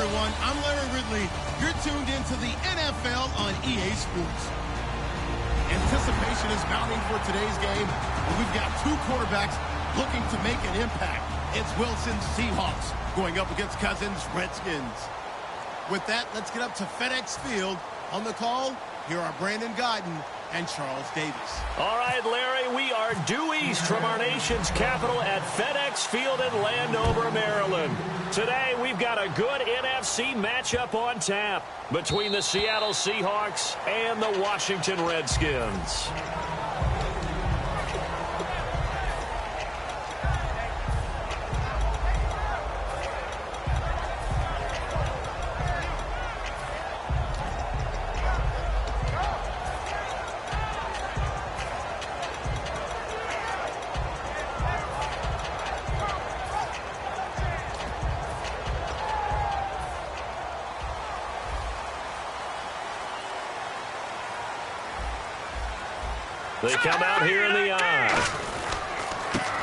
everyone. I'm Larry Ridley. You're tuned into the NFL on EA Sports. Anticipation is mounting for today's game. We've got two quarterbacks looking to make an impact. It's Wilson's Seahawks going up against Cousins' Redskins. With that, let's get up to FedEx Field. On the call, here are Brandon Guyton and Charles Davis. All right, Larry, we are due east from our nation's capital at FedEx Field in Landover, Maryland. Today, we've got a good NFC matchup on tap between the Seattle Seahawks and the Washington Redskins. They come out here in the eye.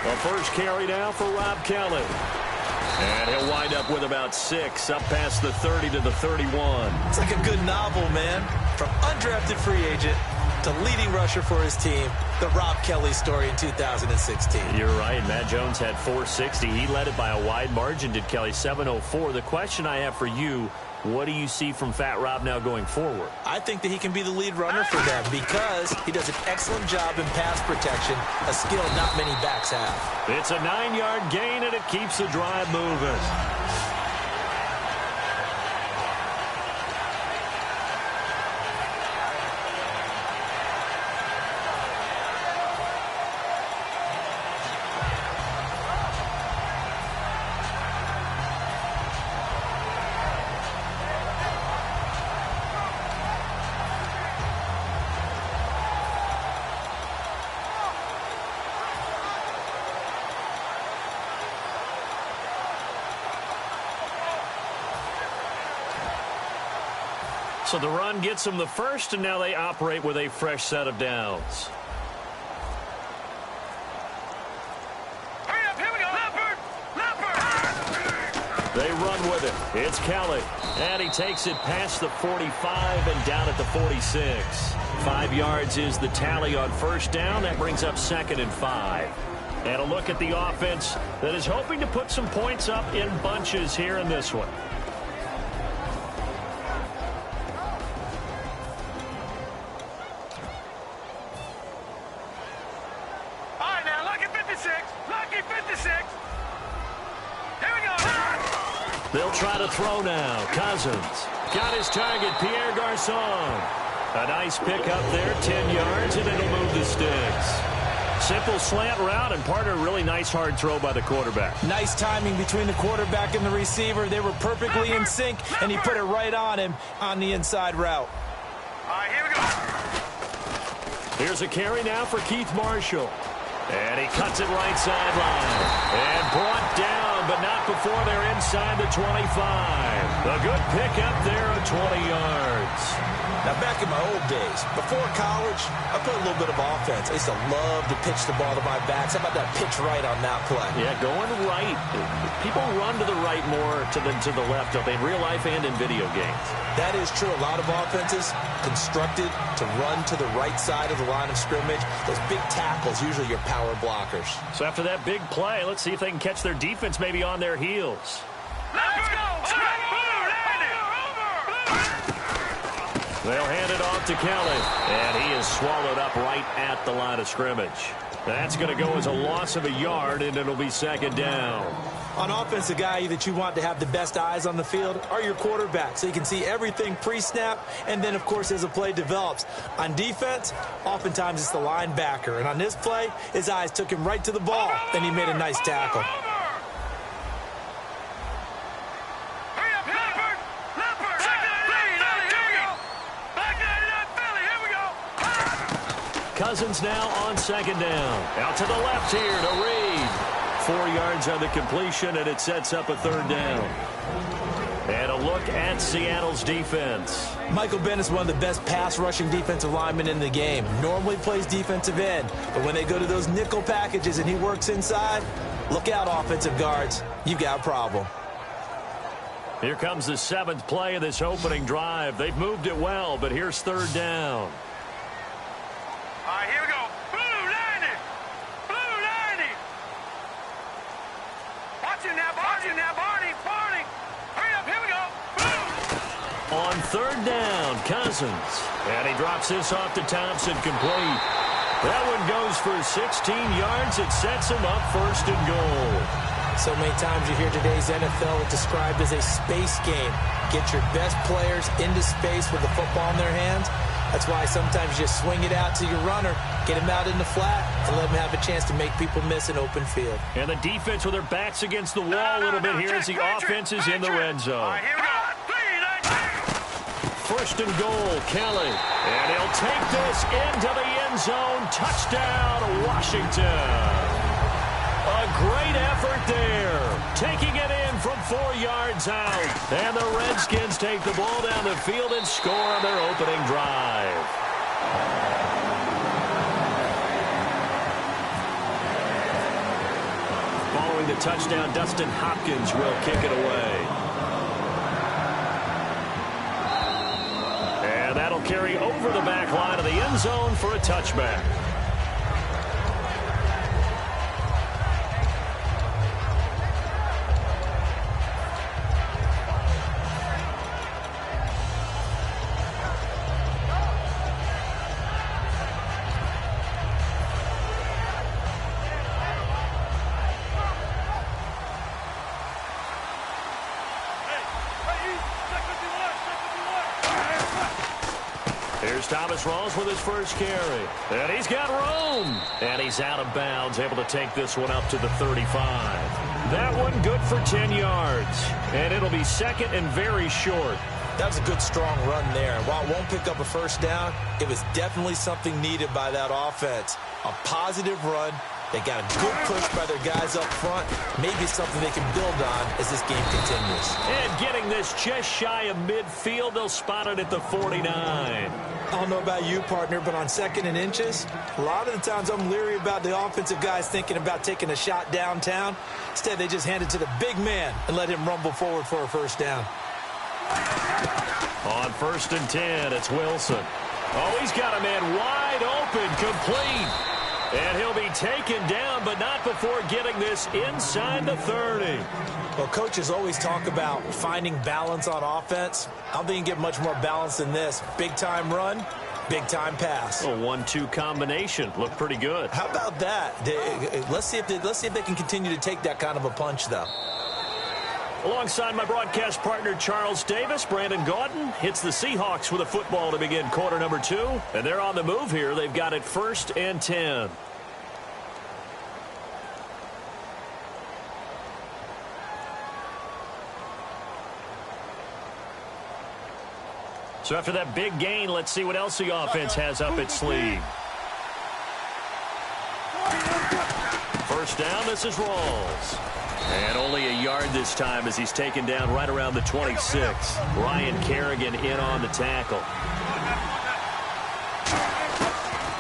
The first carry now for Rob Kelly. And he'll wind up with about 6, up past the 30 to the 31. It's like a good novel, man. From undrafted free agent to leading rusher for his team, the Rob Kelly story in 2016. You're right. Matt Jones had 460. He led it by a wide margin, did Kelly, 704. The question I have for you, what do you see from Fat Rob now going forward? I think that he can be the lead runner for them because he does an excellent job in pass protection, a skill not many backs have. It's a 9-yard gain, and it keeps the drive moving. So the run gets them the first, and now they operate with a fresh set of downs. Hurry up, here we go. Leopard! They run with it. It's Kelly. And he takes it past the 45 and down at the 46. 5 yards is the tally on first down. That brings up 2nd and 5. And a look at the offense that is hoping to put some points up in bunches here in this one. They'll try to throw now. Cousins got his target, Pierre Garçon. A nice pick up there, 10 yards, and it'll move the sticks. Simple slant route, and part of a really nice hard throw by the quarterback. Nice timing between the quarterback and the receiver. They were perfectly in sync, and he put it right on him on the inside route. All right, here we go. Here's a carry now for Keith Marshall. And he cuts it right sideline. And brought down, but not before they're inside the 25. A good pickup there of 20 yards. Now, back in my old days, before college, I played a little bit of offense. I used to love to pitch the ball to my backs. How about that pitch right on that play? Yeah, going right. People run to the right more than to the left, don't they, in real life and in video games? That is true. A lot of offenses constructed to run to the right side of the line of scrimmage. Those big tackles, usually your power blockers. So after that big play, let's see if they can catch their defense maybe on their heels. Let's go! They'll hand it off to Kelly, and he is swallowed up right at the line of scrimmage. That's going to go as a loss of a yard, and it'll be 2nd down. On offense, the guy that you want to have the best eyes on the field are your quarterbacks, so you can see everything pre-snap, and then, of course, as the play develops. On defense, oftentimes it's the linebacker, and on this play, his eyes took him right to the ball, and he made a nice tackle. Cousins now on 2nd down. Out to the left here to Reed. 4 yards on the completion, and it sets up a 3rd down. And a look at Seattle's defense. Michael Bennett is one of the best pass-rushing defensive linemen in the game. Normally plays defensive end, but when they go to those nickel packages and he works inside, look out, offensive guards. You've got a problem. Here comes the 7th play of this opening drive. They've moved it well, but here's 3rd down. All right, here we go. Blue 90. Blue 90. Watch it now, Barney. Hurry up, here we go. Blue. On 3rd down, Cousins. And he drops this off to Thompson, complete. That one goes for 16 yards. It sets him up 1st and goal. So many times you hear today's NFL described as a space game. Get your best players into space with the football in their hands. That's why sometimes you just swing it out to your runner, get him out in the flat, and let him have a chance to make people miss an open field. And the defense with their backs against the wall a little bit here as the offense is in the red zone. All right, here we go. 1st and goal, Kelly. And he'll take this into the end zone. Touchdown, Washington. A great effort there. Taking it in from 4 yards out. And the Redskins take the ball down the field and score on their opening drive. Following the touchdown, Dustin Hopkins will kick it away. And that'll carry over the back line of the end zone for a touchback. Here's Thomas Rawls with his first carry. And he's got room. And he's out of bounds, able to take this one up to the 35. That one good for 10 yards. And it'll be 2nd and very short. That was a good, strong run there. While it won't pick up a 1st down, it was definitely something needed by that offense. A positive run. They got a good push by their guys up front. Maybe something they can build on as this game continues. And getting this just shy of midfield, they'll spot it at the 49. I don't know about you, partner, but on 2nd and inches, a lot of the times I'm leery about the offensive guys thinking about taking a shot downtown. Instead, they just hand it to the big man and let him rumble forward for a 1st down. On 1st and 10, it's Wilson. Oh, he's got a man wide open, complete. And he'll be taken down, but not before getting this inside the 30. Well, coaches always talk about finding balance on offense. I don't think you can get much more balance than this. Big-time run, big-time pass. A 1-2 combination. Looked pretty good. How about that? Let's see if they can continue to take that kind of a punch, though. Alongside my broadcast partner, Charles Davis, Brandon Gaudin hits the Seahawks with a football to begin quarter number 2. And they're on the move here. They've got it 1st and 10. So after that big gain, let's see what else the offense has up its sleeve. 1st down, this is Rawls. And only a yard this time as he's taken down right around the 26. Ryan Kerrigan in on the tackle.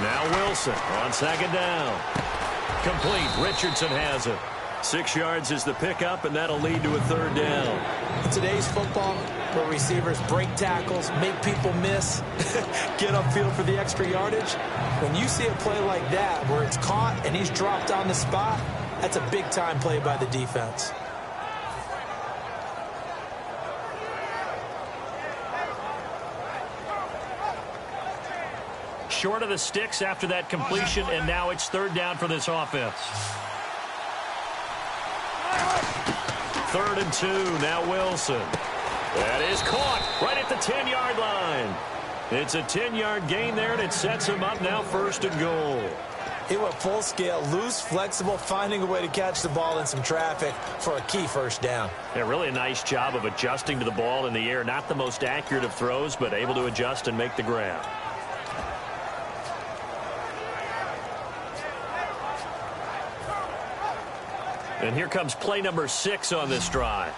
Now Wilson on 2nd down. Complete. Richardson has it. 6 yards is the pickup, and that'll lead to a 3rd down. In today's football, where receivers break tackles, make people miss, get upfield for the extra yardage, when you see a play like that where it's caught and he's dropped on the spot, that's a big-time play by the defense. Short of the sticks after that completion, and now it's 3rd down for this offense. 3rd and 2, now Wilson. That is caught right at the 10-yard line. It's a 10-yard gain there, and it sets him up now 1st and goal. He went full scale, loose, flexible, finding a way to catch the ball in some traffic for a key 1st down. Yeah, really a nice job of adjusting to the ball in the air. Not the most accurate of throws, but able to adjust and make the grab. And here comes play number 6 on this drive.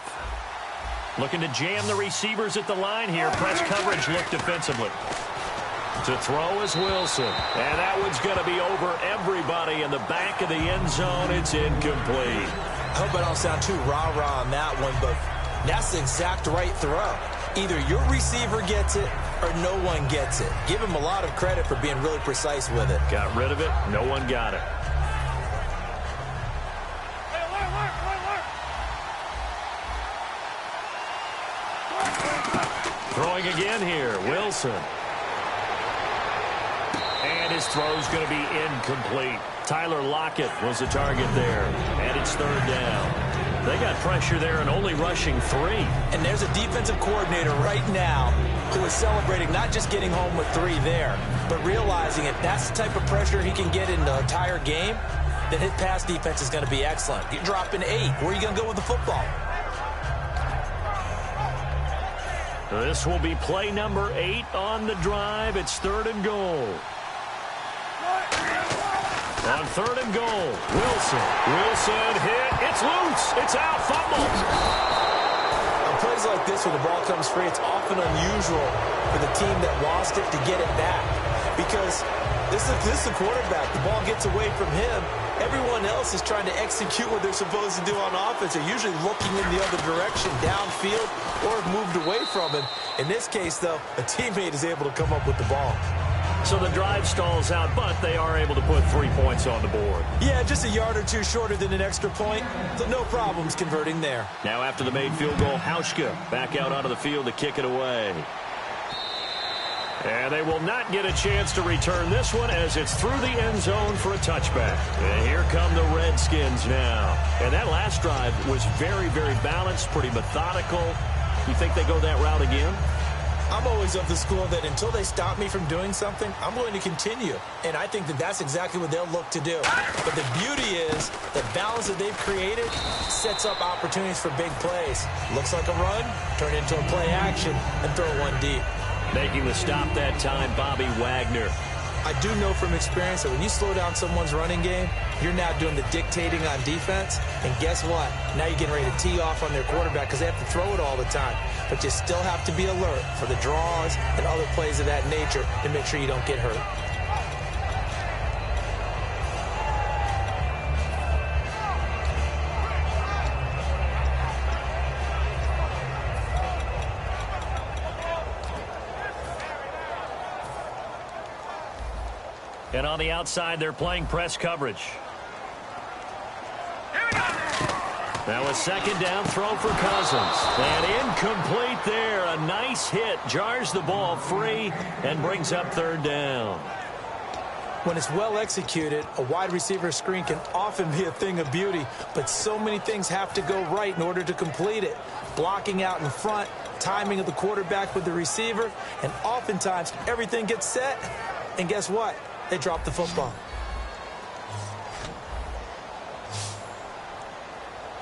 Looking to jam the receivers at the line here. Press coverage look defensively. To throw is Wilson. And that one's going to be over everybody in the back of the end zone. It's incomplete. I hope I don't sound too rah-rah on that one, but That's the exact right throw. Either your receiver gets it or no one gets it. Give him a lot of credit for being really precise with it. Got rid of it. No one got it. Throwing again here, Wilson. And his throw's going to be incomplete. Tyler Lockett was the target there, and it's third down. They got pressure there and only rushing 3. And there's a defensive coordinator right now who is celebrating not just getting home with 3 there, but realizing if that's the type of pressure he can get in the entire game, then his pass defense is going to be excellent. You're dropping 8. Where are you going to go with the football? This will be play number 8 on the drive. It's third and goal. On third and goal, Wilson. Wilson hit. It's loose. It's out. Fumble. On plays like this where the ball comes free, it's often unusual for the team that lost it to get it back. Because this is the quarterback. The ball gets away from him. Everyone else is trying to execute what they're supposed to do on offense. They're usually looking in the other direction, downfield, or have moved away from him. In this case, though, a teammate is able to come up with the ball. So the drive stalls out, but they are able to put 3 points on the board. Yeah, just a yard or 2 shorter than an extra point, so no problems converting there. Now after the made field goal, Hauschka back out onto the field to kick it away. And they will not get a chance to return this one as it's through the end zone for a touchback. And here come the Redskins now. And that last drive was very, very balanced, pretty methodical. You think they go that route again? I'm always of the school that until they stop me from doing something, I'm going to continue. And I think that that's exactly what they'll look to do. But the beauty is the balance that they've created sets up opportunities for big plays. Looks like a run, turn it into a play action, and throw one deep. Making the stop that time, Bobby Wagner. I do know from experience that when you slow down someone's running game, you're now doing the dictating on defense. And guess what? Now you're getting ready to tee off on their quarterback because they have to throw it all the time. But you still have to be alert for the draws and other plays of that nature to make sure you don't get hurt. And on the outside, they're playing press coverage. Now a second down throw for Cousins. And incomplete there. A nice hit. Jars the ball free and brings up third down. When it's well executed, a wide receiver screen can often be a thing of beauty, but so many things have to go right in order to complete it. Blocking out in front, timing of the quarterback with the receiver, and oftentimes everything gets set, and guess what? They drop the football.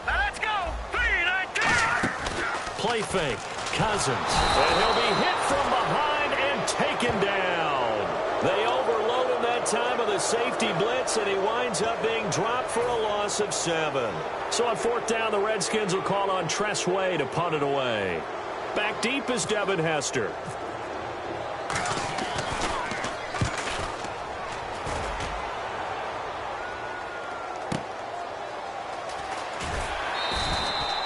Let's go. 3-19. Play fake. Cousins. And he'll be hit from behind and taken down. They overload him that time of the safety blitz, and he winds up being dropped for a loss of 7. So on fourth down, the Redskins will call on Tress Way to punt it away. Back deep is Devin Hester.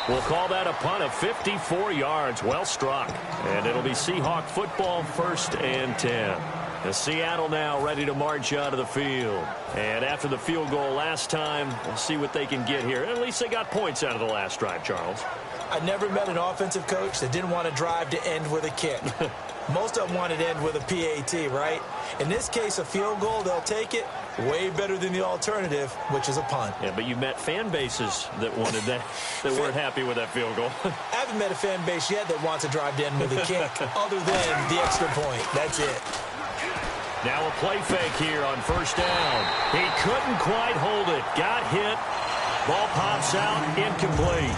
We'll call that a punt of 54 yards. Well struck. And it'll be Seahawk football, 1st and 10. The Seattle now ready to march out of the field. And after the field goal last time, we'll see what they can get here. At least they got points out of the last drive, Charles. I never met an offensive coach that didn't want to drive to end with a kick. Most of them wanted to end with a PAT, right? In this case, a field goal, they'll take it. Way better than the alternative, which is a punt. Yeah, but you met fan bases that wanted that, that weren't happy with that field goal. I haven't met a fan base yet that wants to drive to end with a kick, other than the extra point. That's it. Now a play fake here on 1st down. He couldn't quite hold it. Got hit. Ball pops out. Incomplete.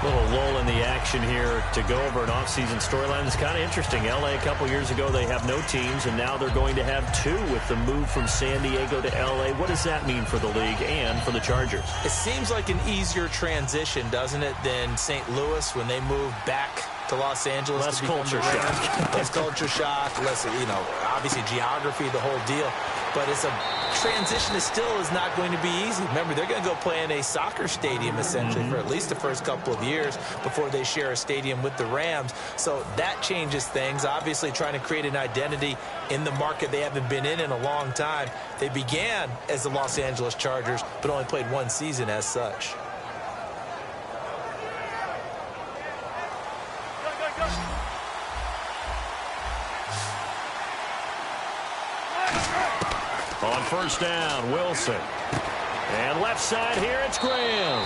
Little lull in the action here to go over an offseason storyline. It's kind of interesting. L.A. a couple years ago, they have no teams, and now they're going to have 2 with the move from San Diego to L.A. What does that mean for the league and for the Chargers? It seems like an easier transition, doesn't it, than St. Louis when they moved back to Los Angeles. Less to become culture the Rams. shock. Less culture shock, less, obviously geography, the whole deal. But it's a transition that still is not going to be easy. Remember, they're going to go play in a soccer stadium, essentially, for at least the first couple of years before they share a stadium with the Rams. So that changes things. Obviously, trying to create an identity in the market they haven't been in a long time. They began as the Los Angeles Chargers, but only played one season as such. On first down, Wilson. And left side here, it's Graham.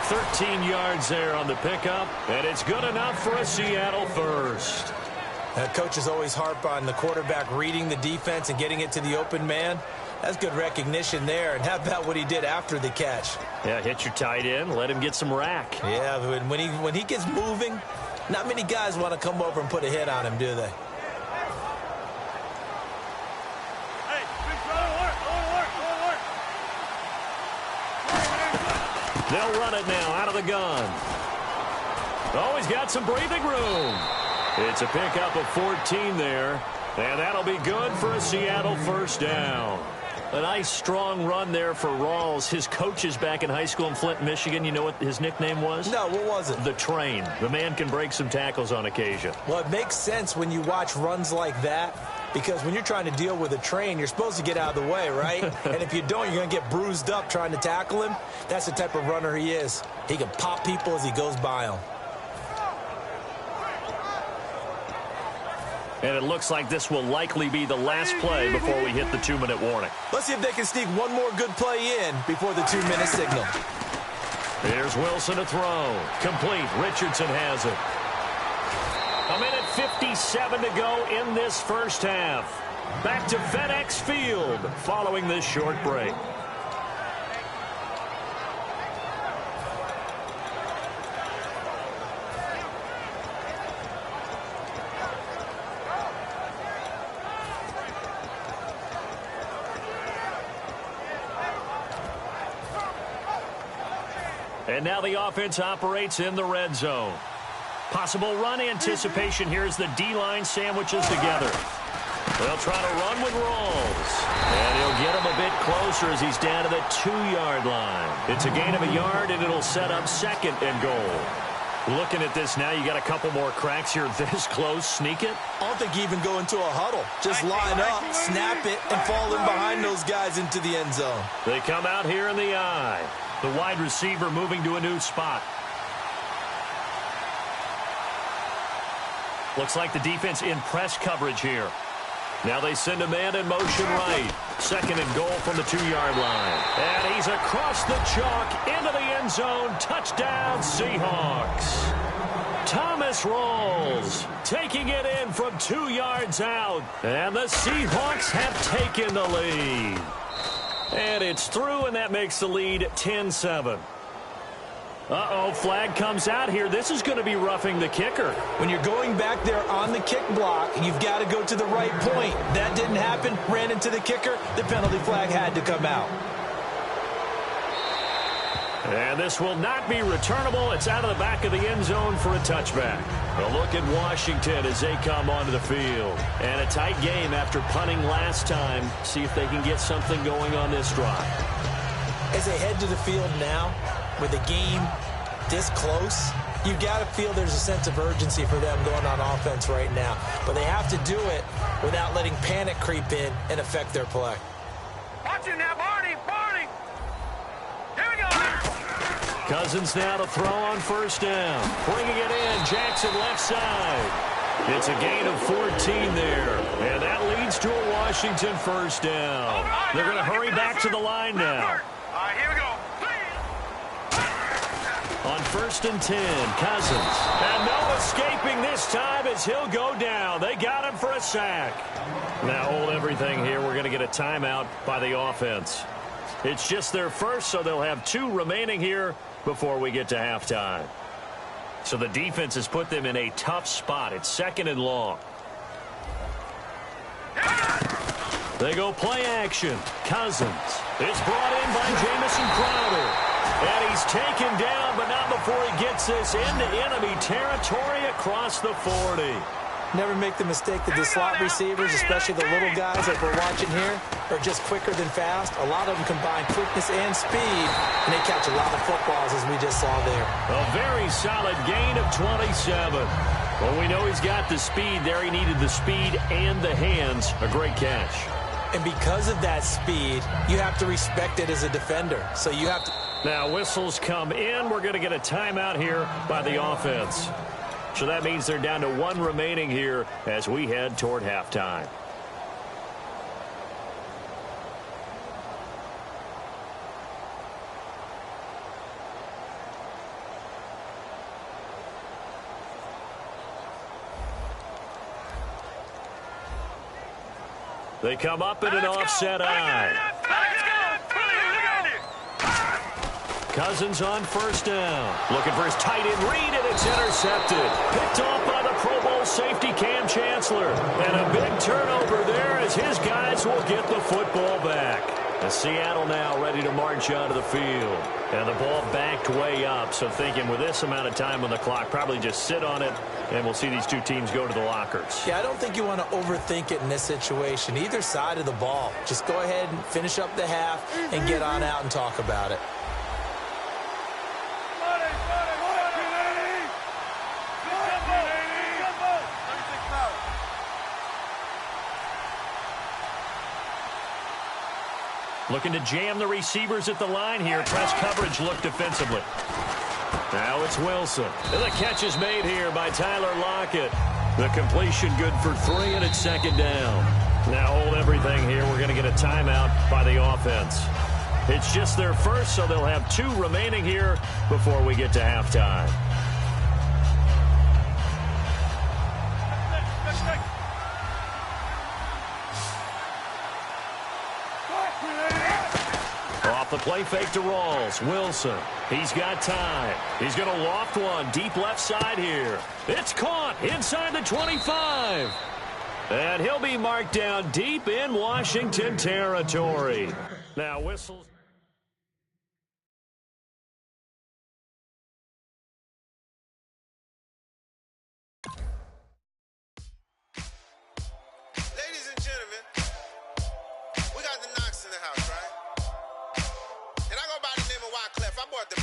13 yards there on the pickup, and it's good enough for a Seattle first. Coaches always harp on the quarterback reading the defense and getting it to the open man. That's good recognition there. And how about what he did after the catch? Yeah, hit your tight end, let him get some rack. Yeah, but when he gets moving, not many guys want to come over and put a hit on him, do they? They'll run it now out of the gun. Oh, he's got some breathing room. It's a pickup of 14 there, and that'll be good for a Seattle first down. A nice, strong run there for Rawls. His coaches back in high school in Flint, Michigan, you know what his nickname was? No, what was it? The Train. The man can break some tackles on occasion. Well, it makes sense when you watch runs like that, because when you're trying to deal with a train, you're supposed to get out of the way, right? And if you don't, you're going to get bruised up trying to tackle him. That's the type of runner he is. He can pop people as he goes by them. And it looks like this will likely be the last play before we hit the 2-minute warning. Let's see if they can sneak one more good play in before the 2-minute signal. Here's Wilson to throw. Complete. Richardson has it. 1:57 to go in this first half. Back to FedEx Field following this short break. And now the offense operates in the red zone. Possible run anticipation. Here's the D-line sandwiches together. They'll try to run with Rawls. And he'll get him a bit closer as he's down to the 2-yard line. It's a gain of a yard, and it'll set up 2nd and goal. Looking at this now, you got a couple more cracks here this close. Sneak it? I don't think you even go into a huddle. Just line up, snap it, and fall in behind those guys into the end zone. They come out here in the I. The wide receiver moving to a new spot. Looks like the defense in press coverage here. Now they send a man in motion right. 2nd and goal from the 2-yard line. And he's across the chalk into the end zone. Touchdown, Seahawks. Thomas Rawls taking it in from 2 yards out. And the Seahawks have taken the lead. And it's through, and that makes the lead 10-7. Uh-oh, flag comes out here. This is going to be roughing the kicker. When you're going back there on the kick block, you've got to go to the right point. That didn't happen. Ran into the kicker. The penalty flag had to come out. And this will not be returnable. It's out of the back of the end zone for a touchback. A look at Washington as they come onto the field. And a tight game after punting last time. See if they can get something going on this drive. As they head to the field now, with the game this close, you've got to feel there's a sense of urgency for them going on offense right now. But they have to do it without letting panic creep in and affect their play. Watch it now, Barney! Barney! Here we go! Cousins now to throw on first down. Bringing it in, Jackson left side. It's a gain of 14 there. And that leads to a Washington first down. They're going to hurry back to the line now. All right, here we go. On 1st and 10, Cousins. And no escaping this time as he'll go down. They got him for a sack. Now hold everything here. We're going to get a timeout by the offense. It's just their first, so they'll have 2 remaining here before we get to halftime. So the defense has put them in a tough spot. It's 2nd and long. They go play action. Cousins. It's brought in by Jamison Crowder. And he's taken down, but not before he gets this into enemy territory across the 40. Never make the mistake that the slot receivers, especially the little guys that we're watching here, are just quicker than fast. A lot of them combine quickness and speed, and they catch a lot of footballs, as we just saw there. A very solid gain of 27. Well, we know he's got the speed there. He needed the speed and the hands. A great catch. And because of that speed, you have to respect it as a defender. So you have to... Now, whistles come in. We're going to get a timeout here by the offense. So that means they're down to one remaining here as we head toward halftime. They come up in an offset eye. Cousins on first down. Looking for his tight end read, and it's intercepted. Picked off by the Pro Bowl safety Cam Chancellor. And a big turnover there as his guys will get the football back. And Seattle now ready to march onto the field. And the ball backed way up. So thinking with this amount of time on the clock, probably just sit on it, and we'll see these two teams go to the lockers. Yeah, I don't think you want to overthink it in this situation. Either side of the ball. Just go ahead and finish up the half and get on out and talk about it. Looking to jam the receivers at the line here. Press coverage look defensively. Now it's Wilson. And the catch is made here by Tyler Lockett. The completion good for 3, and it's second down. Now hold everything here. We're going to get a timeout by the offense. It's just their first, so they'll have 2 remaining here before we get to halftime. Off the play fake to Rawls. Wilson. He's got time. He's going to loft one deep left side here. It's caught inside the 25. And he'll be marked down deep in Washington territory. Now whistles. Ladies and gentlemen, we got the Knox in the house, right? And I go by the name of Wyclef. I bought the